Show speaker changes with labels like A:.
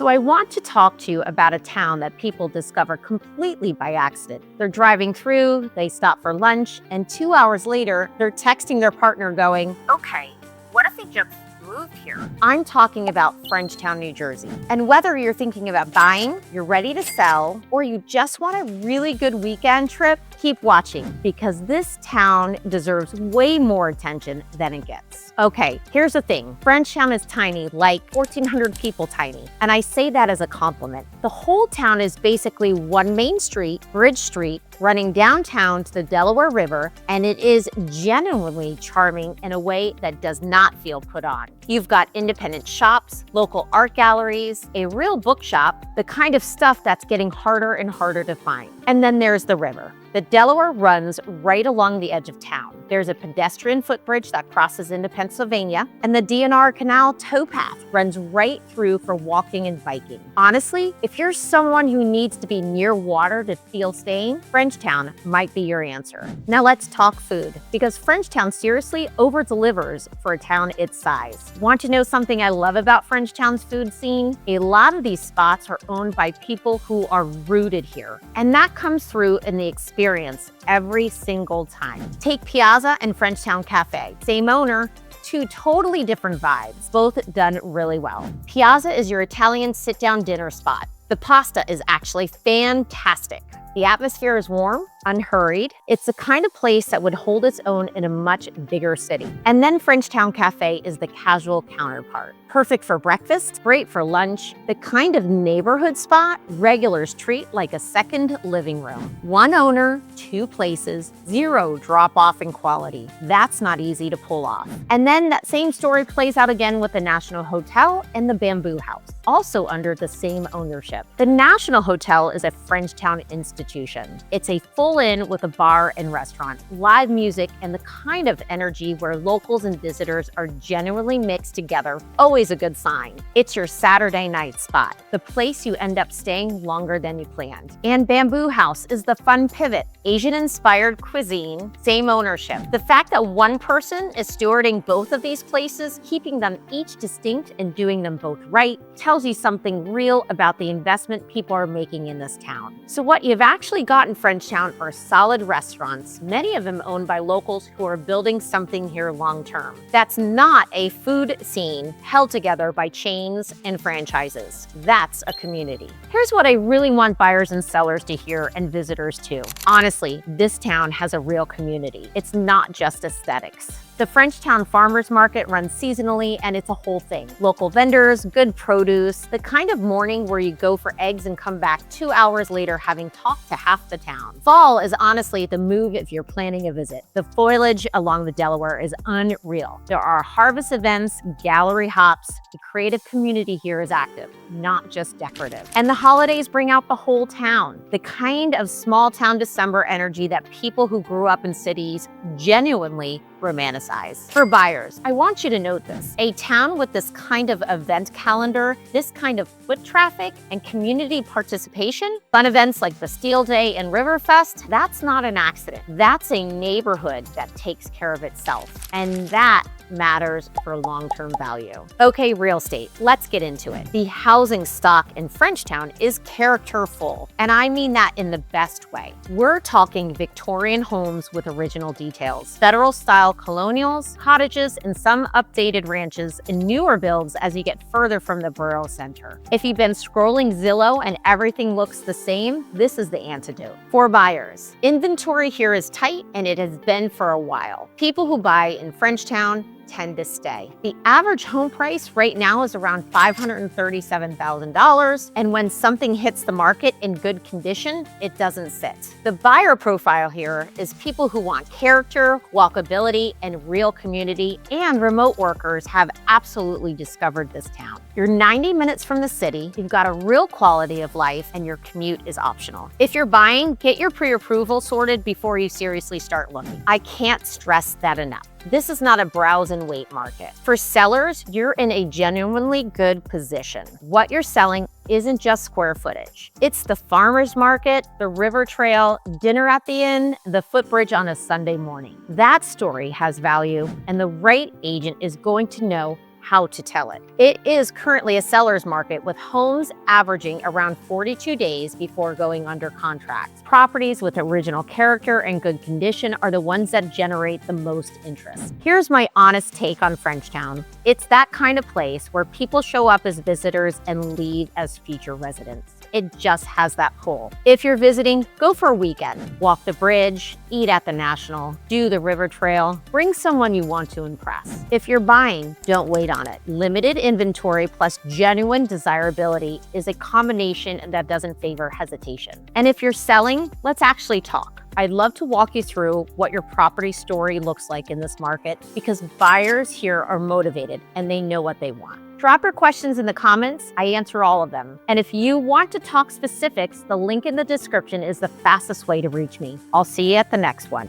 A: So I want to talk to you about a town that people discover completely by accident. They're driving through, they stop for lunch, and 2 hours later, they're texting their partner going, "Okay, what if we just moved here?" I'm talking about Frenchtown, New Jersey. And whether you're thinking about buying, you're ready to sell, or you just want a really good weekend trip, keep watching because this town deserves way more attention than it gets. Okay, here's the thing. Frenchtown is tiny, like 1,400 people tiny. And I say that as a compliment. The whole town is basically one main street, Bridge Street, running downtown to the Delaware River, and it is genuinely charming in a way that does not feel put on. You've got independent shops, local art galleries, a real bookshop, the kind of stuff that's getting harder and harder to find. And then there's the river. The Delaware runs right along the edge of town. There's a pedestrian footbridge that crosses into Pennsylvania, and the DNR Canal towpath runs right through for walking and biking. Honestly, if you're someone who needs to be near water to feel sane, Frenchtown might be your answer. Now let's talk food, because Frenchtown seriously over-delivers for a town its size. Want to know something I love about Frenchtown's food scene? A lot of these spots are owned by people who are rooted here, and that comes through in the experience every single time. Take Piazza and Frenchtown Café. Same owner, two totally different vibes, both done really well. Piazza is your Italian sit-down dinner spot. The pasta is actually fantastic. The atmosphere is warm, unhurried. It's the kind of place that would hold its own in a much bigger city. And then Frenchtown Café is the casual counterpart. Perfect for breakfast, great for lunch, the kind of neighborhood spot regulars treat like a second living room. One owner, two places, zero drop-off in quality. That's not easy to pull off. And then that same story plays out again with the National Hotel and the Bamboo House, also under the same ownership. The National Hotel is a Frenchtown institution. It's a full inn with a bar and restaurant, live music, and the kind of energy where locals and visitors are genuinely mixed together. Always a good sign. It's your Saturday night spot, the place you end up staying longer than you planned. And Bamboo House is the fun pivot. Asian-inspired cuisine, same ownership. The fact that one person is stewarding both of these places, keeping them each distinct and doing them both right, tells you something real about the investment people are making in this town. So what you've actually got in Frenchtown are solid restaurants, many of them owned by locals who are building something here long-term. That's not a food scene held together by chains and franchises. That's a community. Here's what I really want buyers and sellers to hear, and visitors too. Honestly, this town has a real community. It's not just aesthetics. The Frenchtown Farmers Market runs seasonally, and it's a whole thing. Local vendors, good produce, the kind of morning where you go for eggs and come back 2 hours later having talked to half the town. Fall is honestly the move if you're planning a visit. The foliage along the Delaware is unreal. There are harvest events, gallery hops. The creative community here is active, not just decorative. And the holidays bring out the whole town. The kind of small town December energy that people who grew up in cities genuinely romanticize. For buyers, I want you to note this. A town with this kind of event calendar, this kind of foot traffic and community participation, fun events like Bastille Day and Riverfest, that's not an accident. That's a neighborhood that takes care of itself. And that matters for long-term value. Okay, real estate, let's get into it. The housing stock in Frenchtown is characterful, and I mean that in the best way. We're talking Victorian homes with original details, federal-style colonials, cottages, and some updated ranches, and newer builds as you get further from the borough center. If you've been scrolling Zillow and everything looks the same, this is the antidote. For buyers, inventory here is tight, and it has been for a while. People who buy in Frenchtown tend to stay. The average home price right now is around $537,000, and when something hits the market in good condition, it doesn't sit. The buyer profile here is people who want character, walkability, and real community, and remote workers have absolutely discovered this town. You're 90 minutes from the city, you've got a real quality of life, and your commute is optional. If you're buying, get your pre-approval sorted before you seriously start looking. I can't stress that enough. This is not a browse and wait market. For sellers, you're in a genuinely good position. What you're selling isn't just square footage. It's the farmer's market, the river trail, dinner at the inn, the footbridge on a Sunday morning. That story has value, and the right agent is going to know how to tell it. It is currently a seller's market with homes averaging around 42 days before going under contract. Properties with original character and good condition are the ones that generate the most interest. Here's my honest take on Frenchtown. It's that kind of place where people show up as visitors and leave as future residents. It just has that pull. If you're visiting, go for a weekend. Walk the bridge, eat at the National, do the river trail, bring someone you want to impress. If you're buying, don't wait on it. Limited inventory plus genuine desirability is a combination that doesn't favor hesitation. And if you're selling, let's actually talk. I'd love to walk you through what your property story looks like in this market because buyers here are motivated and they know what they want. Drop your questions in the comments. I answer all of them. And if you want to talk specifics, the link in the description is the fastest way to reach me. I'll see you at the next one.